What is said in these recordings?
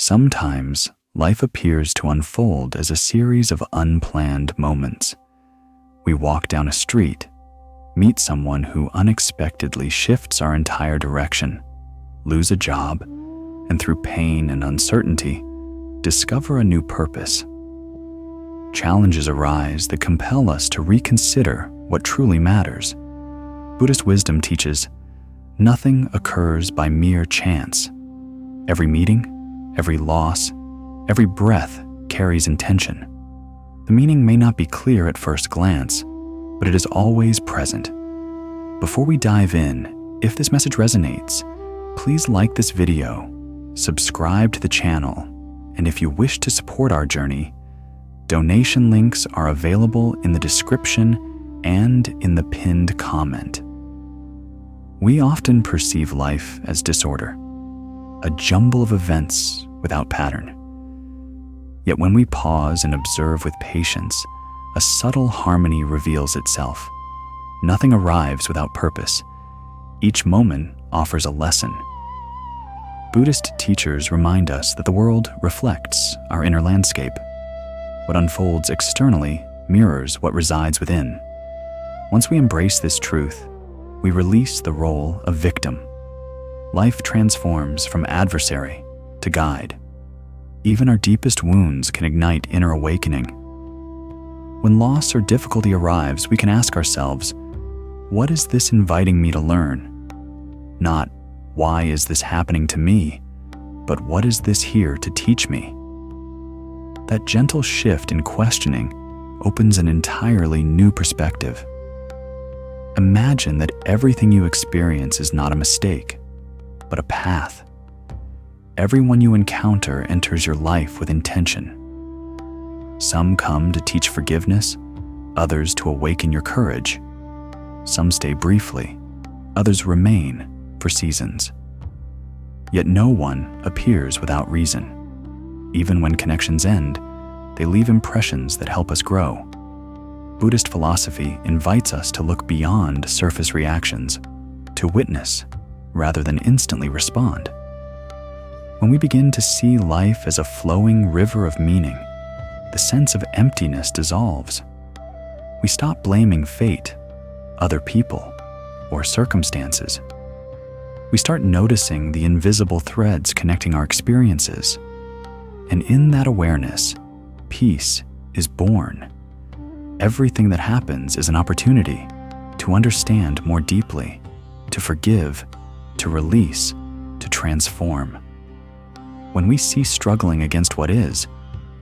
Sometimes, life appears to unfold as a series of unplanned moments. We walk down a street, meet someone who unexpectedly shifts our entire direction, lose a job, and through pain and uncertainty, discover a new purpose. Challenges arise that compel us to reconsider what truly matters. Buddhist wisdom teaches, nothing occurs by mere chance. Every meeting, every loss, every breath carries intention. The meaning may not be clear at first glance, but it is always present. Before we dive in, if this message resonates, please like this video, subscribe to the channel, and if you wish to support our journey, donation links are available in the description and in the pinned comment. We often perceive life as disorder, a jumble of events without pattern. Yet when we pause and observe with patience, a subtle harmony reveals itself. Nothing arrives without purpose. Each moment offers a lesson. Buddhist teachers remind us that the world reflects our inner landscape. What unfolds externally mirrors what resides within. Once we embrace this truth, we release the role of victim. Life transforms from adversary to guide. Even our deepest wounds can ignite inner awakening. When loss or difficulty arrives, we can ask ourselves, what is this inviting me to learn? Not, why is this happening to me? But what is this here to teach me? That gentle shift in questioning opens an entirely new perspective. Imagine that everything you experience is not a mistake, but a path. Everyone you encounter enters your life with intention. Some come to teach forgiveness, others to awaken your courage. Some stay briefly, others remain for seasons. Yet no one appears without reason. Even when connections end, they leave impressions that help us grow. Buddhist philosophy invites us to look beyond surface reactions, to witness rather than instantly respond. When we begin to see life as a flowing river of meaning, the sense of emptiness dissolves. We stop blaming fate, other people, or circumstances. We start noticing the invisible threads connecting our experiences. And in that awareness, peace is born. Everything that happens is an opportunity to understand more deeply, to forgive, to release, to transform. When we cease struggling against what is,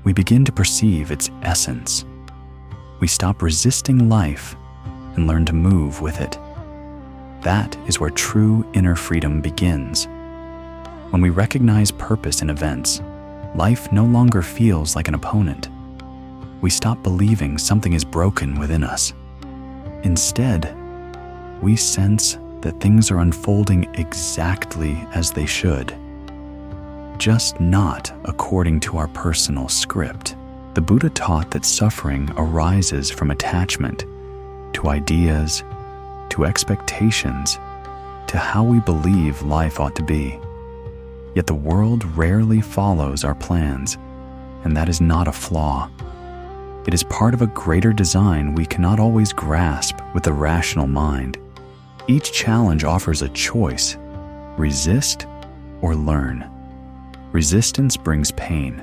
we begin to perceive its essence. We stop resisting life and learn to move with it. That is where true inner freedom begins. When we recognize purpose in events, life no longer feels like an opponent. We stop believing something is broken within us. Instead, we sense that things are unfolding exactly as they should, just not according to our personal script. The Buddha taught that suffering arises from attachment to ideas, to expectations, to how we believe life ought to be. Yet the world rarely follows our plans, and that is not a flaw. It is part of a greater design we cannot always grasp with the rational mind. Each challenge offers a choice: resist or learn. Resistance brings pain.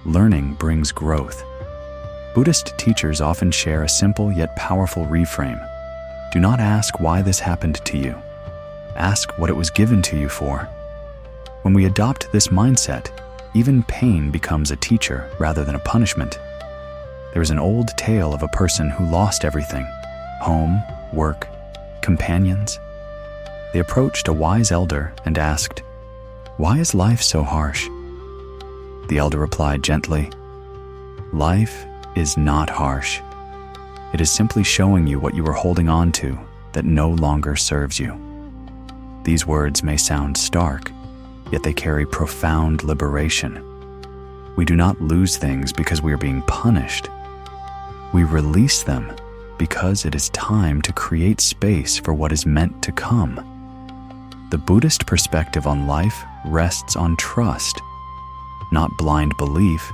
Learning brings growth. Buddhist teachers often share a simple yet powerful reframe. Do not ask why this happened to you. Ask what it was given to you for. When we adopt this mindset, even pain becomes a teacher rather than a punishment. There is an old tale of a person who lost everything: home, work, companions. They approached a wise elder and asked, "Why is life so harsh?" The elder replied gently, "Life is not harsh. It is simply showing you what you were holding on to that no longer serves you." These words may sound stark, yet they carry profound liberation. We do not lose things because we are being punished. We release them because it is time to create space for what is meant to come. The Buddhist perspective on life rests on trust. not blind belief,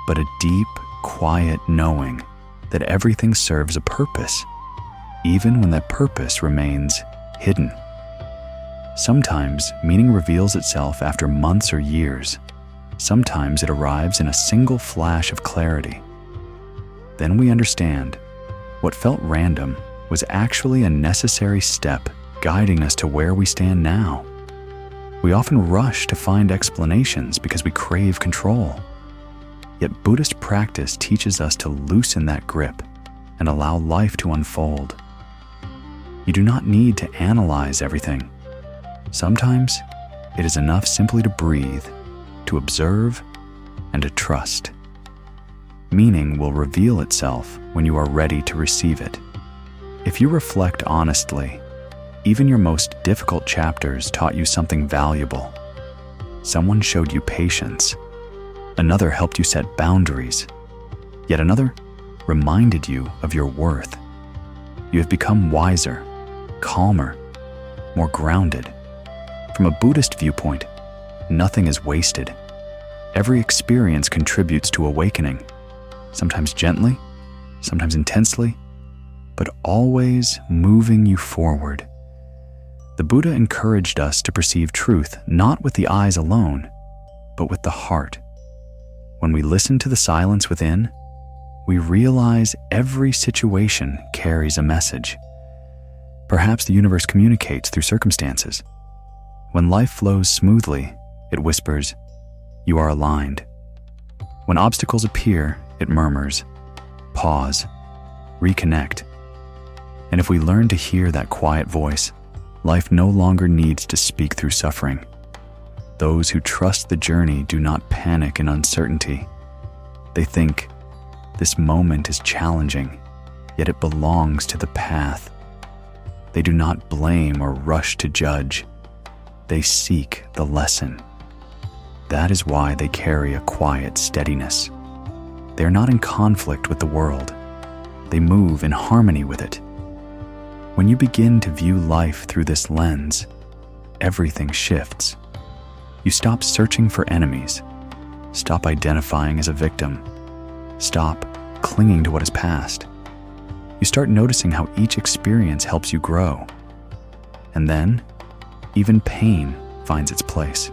but a deep, quiet knowing that everything serves a purpose, even when that purpose remains hidden. Sometimes meaning reveals itself after months or years. Sometimes it arrives in a single flash of clarity. Then we understand what felt random was actually a necessary step guiding us to where we stand now. We often rush to find explanations because we crave control. Yet Buddhist practice teaches us to loosen that grip and allow life to unfold. You do not need to analyze everything. Sometimes it is enough simply to breathe, to observe, and to trust. Meaning will reveal itself when you are ready to receive it. If you reflect honestly, even your most difficult chapters taught you something valuable. Someone showed you patience. Another helped you set boundaries. Yet another reminded you of your worth. You have become wiser, calmer, more grounded. From a Buddhist viewpoint, nothing is wasted. Every experience contributes to awakening, sometimes gently, sometimes intensely, but always moving you forward. The Buddha encouraged us to perceive truth not with the eyes alone, but with the heart. When we listen to the silence within, we realize every situation carries a message. Perhaps the universe communicates through circumstances. When life flows smoothly, it whispers, "You are aligned." When obstacles appear, it murmurs, "Pause, reconnect." And if we learn to hear that quiet voice, life no longer needs to speak through suffering. Those who trust the journey do not panic in uncertainty. They think, this moment is challenging, yet it belongs to the path. They do not blame or rush to judge. They seek the lesson. That is why they carry a quiet steadiness. They are not in conflict with the world. They move in harmony with it. When you begin to view life through this lens, everything shifts. You stop searching for enemies. Stop identifying as a victim. Stop clinging to what is past. You start noticing how each experience helps you grow. And then, even pain finds its place.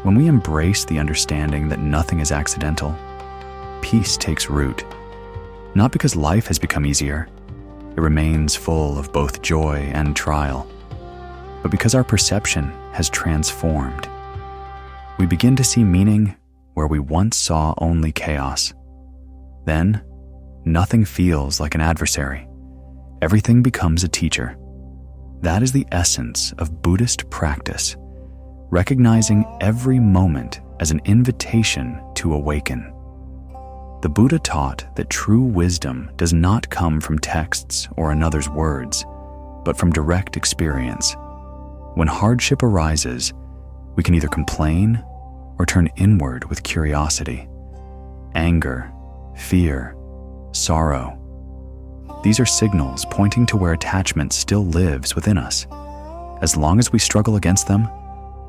When we embrace the understanding that nothing is accidental, peace takes root. Not because life has become easier, it remains full of both joy and trial, but because our perception has transformed. We begin to see meaning where we once saw only chaos. Then, nothing feels like an adversary. Everything becomes a teacher. That is the essence of Buddhist practice, recognizing every moment as an invitation to awaken. The Buddha taught that true wisdom does not come from texts or another's words, but from direct experience. When hardship arises, we can either complain or turn inward with curiosity. Anger, fear, sorrow. These are signals pointing to where attachment still lives within us. As long as we struggle against them,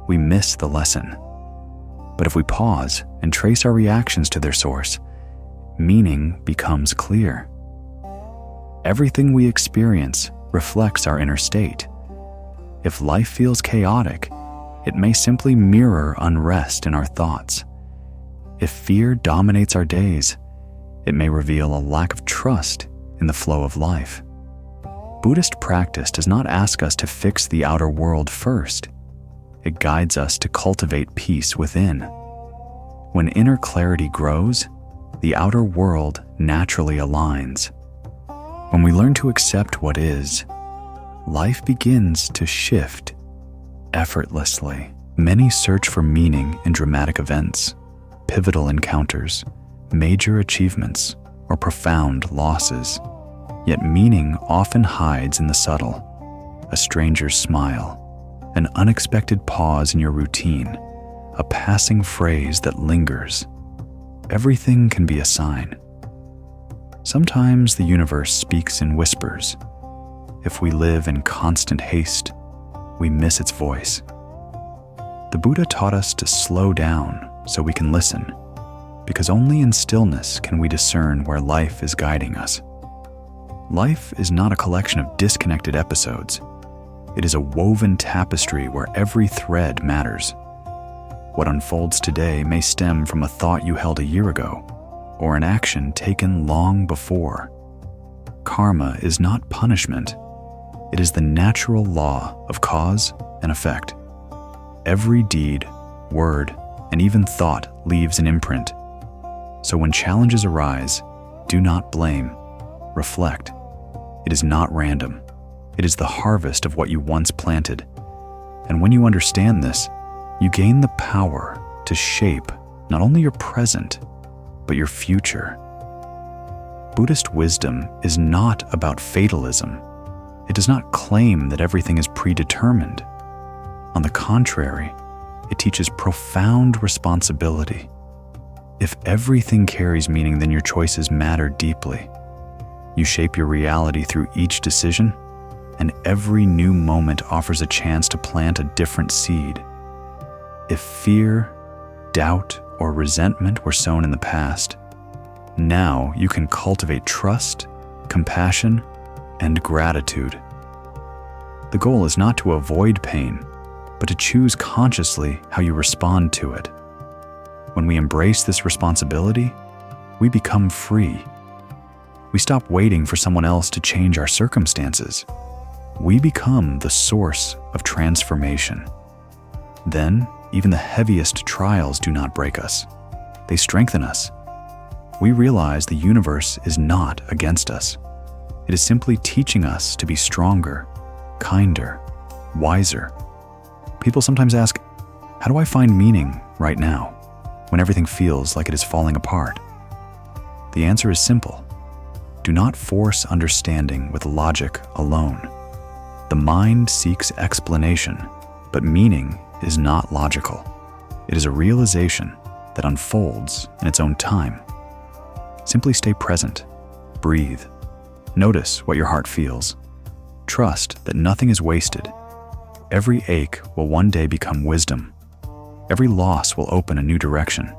we miss the lesson. But if we pause and trace our reactions to their source, meaning becomes clear. Everything we experience reflects our inner state. If life feels chaotic, it may simply mirror unrest in our thoughts. If fear dominates our days, it may reveal a lack of trust in the flow of life. Buddhist practice does not ask us to fix the outer world first. It guides us to cultivate peace within. When inner clarity grows, the outer world naturally aligns. When we learn to accept what is, life begins to shift effortlessly. Many search for meaning in dramatic events, pivotal encounters, major achievements, or profound losses. Yet meaning often hides in the subtle: a stranger's smile, an unexpected pause in your routine, a passing phrase that lingers. Everything can be a sign. Sometimes the universe speaks in whispers. If we live in constant haste, we miss its voice. The Buddha taught us to slow down so we can listen, because only in stillness can we discern where life is guiding us. Life is not a collection of disconnected episodes. It is a woven tapestry where every thread matters. What unfolds today may stem from a thought you held a year ago, or an action taken long before. Karma is not punishment. It is the natural law of cause and effect. Every deed, word, and even thought leaves an imprint. So when challenges arise, do not blame, reflect. It is not random. It is the harvest of what you once planted. And when you understand this, you gain the power to shape not only your present, but your future. Buddhist wisdom is not about fatalism. It does not claim that everything is predetermined. On the contrary, it teaches profound responsibility. If everything carries meaning, then your choices matter deeply. You shape your reality through each decision, and every new moment offers a chance to plant a different seed. If fear, doubt, or resentment were sown in the past, now you can cultivate trust, compassion, and gratitude. The goal is not to avoid pain, but to choose consciously how you respond to it. When we embrace this responsibility, we become free. We stop waiting for someone else to change our circumstances. We become the source of transformation. Then, even the heaviest trials do not break us. They strengthen us. We realize the universe is not against us. It is simply teaching us to be stronger, kinder, wiser. People sometimes ask, how do I find meaning right now, when everything feels like it is falling apart? The answer is simple. Do not force understanding with logic alone. The mind seeks explanation, but meaning is not logical. It is a realization that unfolds in its own time. Simply stay present, breathe, notice what your heart feels. Trust that nothing is wasted. Every ache will one day become wisdom. Every loss will open a new direction.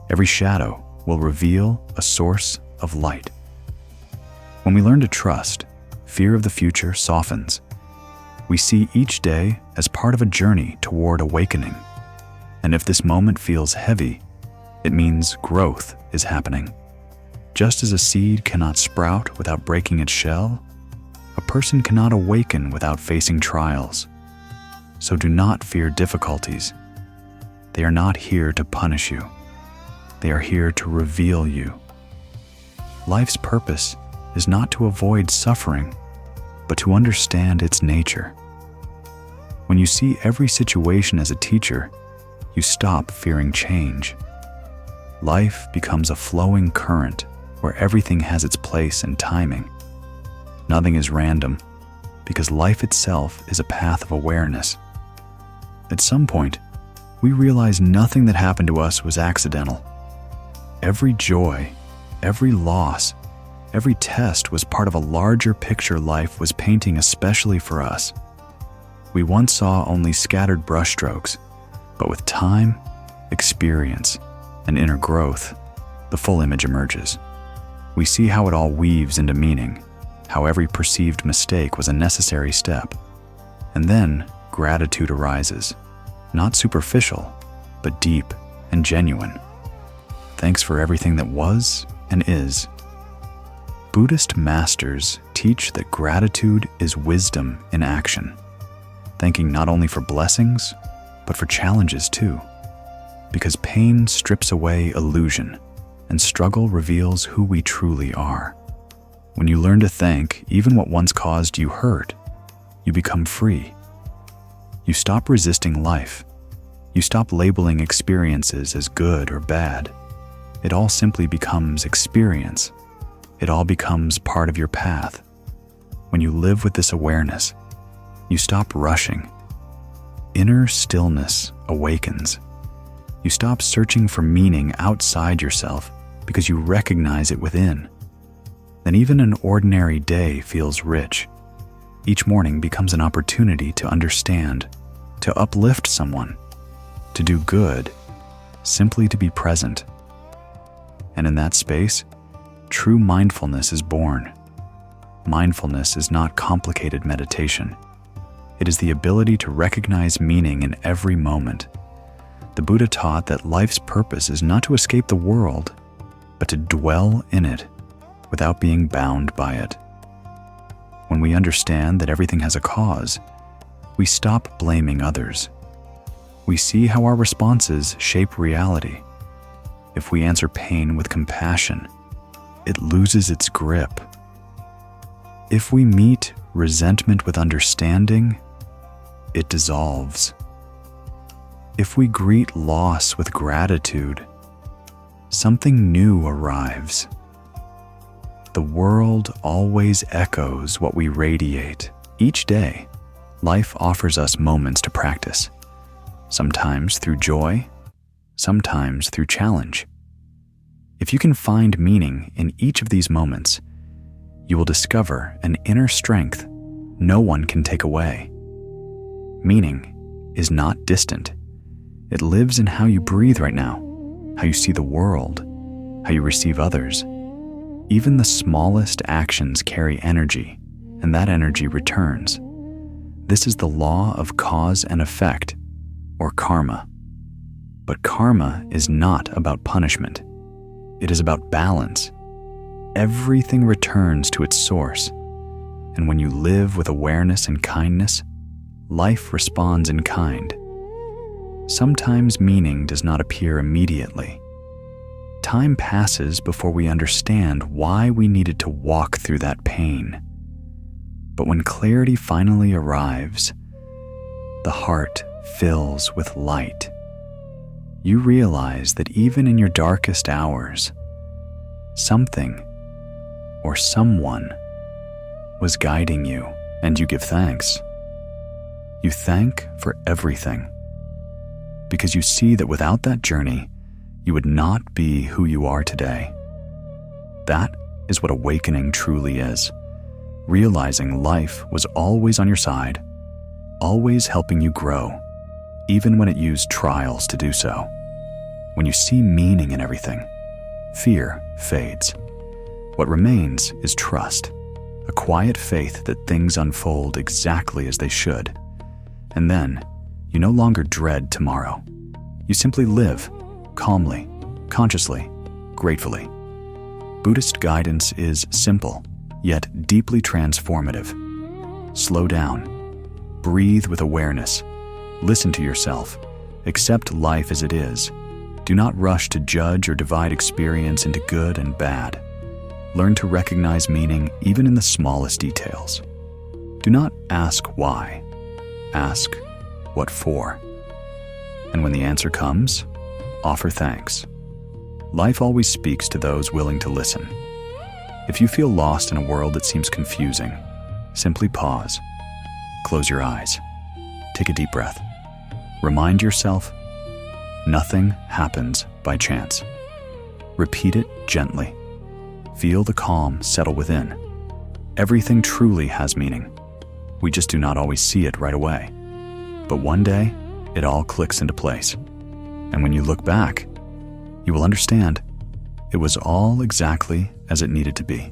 Every shadow will reveal a source of light. When we learn to trust, fear of the future softens. We see each day as part of a journey toward awakening. And if this moment feels heavy, it means growth is happening. Just as a seed cannot sprout without breaking its shell, a person cannot awaken without facing trials. So do not fear difficulties. They are not here to punish you. They are here to reveal you. Life's purpose is not to avoid suffering, but to understand its nature. When you see every situation as a teacher, you stop fearing change. Life becomes a flowing current where everything has its place and timing. Nothing is random, because life itself is a path of awareness. At some point, we realize nothing that happened to us was accidental. Every joy, every loss, every test was part of a larger picture life was painting especially for us. We once saw only scattered brushstrokes, but with time, experience, and inner growth, the full image emerges. We see how it all weaves into meaning, how every perceived mistake was a necessary step. And then gratitude arises, not superficial, but deep and genuine. Thanks for everything that was and is. Buddhist masters teach that gratitude is wisdom in action, thanking not only for blessings, but for challenges too. Because pain strips away illusion, and struggle reveals who we truly are. When you learn to thank even what once caused you hurt, you become free. You stop resisting life. You stop labeling experiences as good or bad. It all simply becomes experience. It all becomes part of your path. When you live with this awareness, you stop rushing. Inner stillness awakens. You stop searching for meaning outside yourself because you recognize it within. Then even an ordinary day feels rich. Each morning becomes an opportunity to understand, to uplift someone, to do good, simply to be present. And in that space, true mindfulness is born. Mindfulness is not complicated meditation. It is the ability to recognize meaning in every moment. The Buddha taught that life's purpose is not to escape the world, but to dwell in it without being bound by it. When we understand that everything has a cause, we stop blaming others. We see how our responses shape reality. If we answer pain with compassion, it loses its grip. If we meet resentment with understanding, it dissolves. If we greet loss with gratitude, something new arrives. The world always echoes what we radiate. Each day, life offers us moments to practice, sometimes through joy, sometimes through challenge. If you can find meaning in each of these moments, you will discover an inner strength no one can take away. Meaning is not distant. It lives in how you breathe right now, how you see the world, how you receive others. Even the smallest actions carry energy, and that energy returns. This is the law of cause and effect, or karma. But karma is not about punishment. It is about balance. Everything returns to its source, and when you live with awareness and kindness, life responds in kind. Sometimes meaning does not appear immediately. Time passes before we understand why we needed to walk through that pain. But when clarity finally arrives, the heart fills with light. You realize that even in your darkest hours, something or someone was guiding you, and you give thanks. You thank for everything, because you see that without that journey, you would not be who you are today. That is what awakening truly is, realizing life was always on your side, always helping you grow, even when it used trials to do so. When you see meaning in everything, fear fades. What remains is trust, a quiet faith that things unfold exactly as they should. And then, you no longer dread tomorrow. You simply live, calmly, consciously, gratefully. Buddhist guidance is simple, yet deeply transformative. Slow down. Breathe with awareness. Listen to yourself. Accept life as it is. Do not rush to judge or divide experience into good and bad. Learn to recognize meaning even in the smallest details. Do not ask why. Ask what for. And when the answer comes, offer thanks. Life always speaks to those willing to listen. If you feel lost in a world that seems confusing, simply pause. Close your eyes. Take a deep breath. Remind yourself, nothing happens by chance. Repeat it gently. Feel the calm settle within. Everything truly has meaning. We just do not always see it right away. But one day, it all clicks into place. And when you look back, you will understand it was all exactly as it needed to be.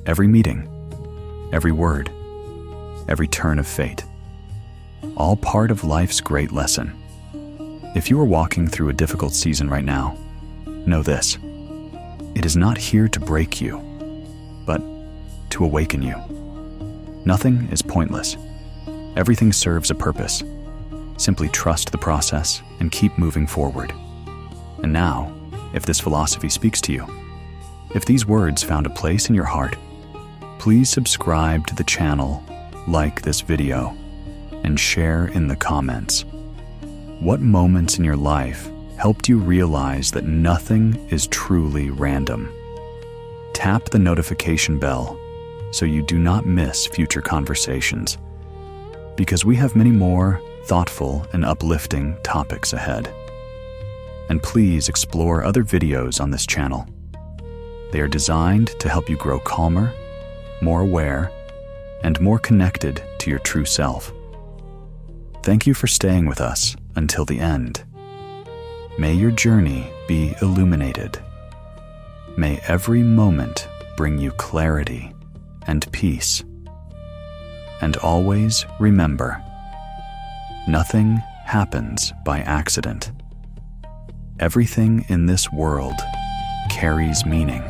Every meeting, every word, every turn of fate, all part of life's great lesson. If you are walking through a difficult season right now, know this: it is not here to break you, but to awaken you. Nothing is pointless. Everything serves a purpose. Simply trust the process and keep moving forward. And now, if this philosophy speaks to you, if these words found a place in your heart, please subscribe to the channel, like this video, and share in the comments. What moments in your life helped you realize that nothing is truly random? Tap the notification bell so you do not miss future conversations, because we have many more thoughtful and uplifting topics ahead. And please explore other videos on this channel. They are designed to help you grow calmer, more aware, and more connected to your true self. Thank you for staying with us until the end. May your journey be illuminated. May every moment bring you clarity and peace. And always remember, nothing happens by accident. Everything in this world carries meaning.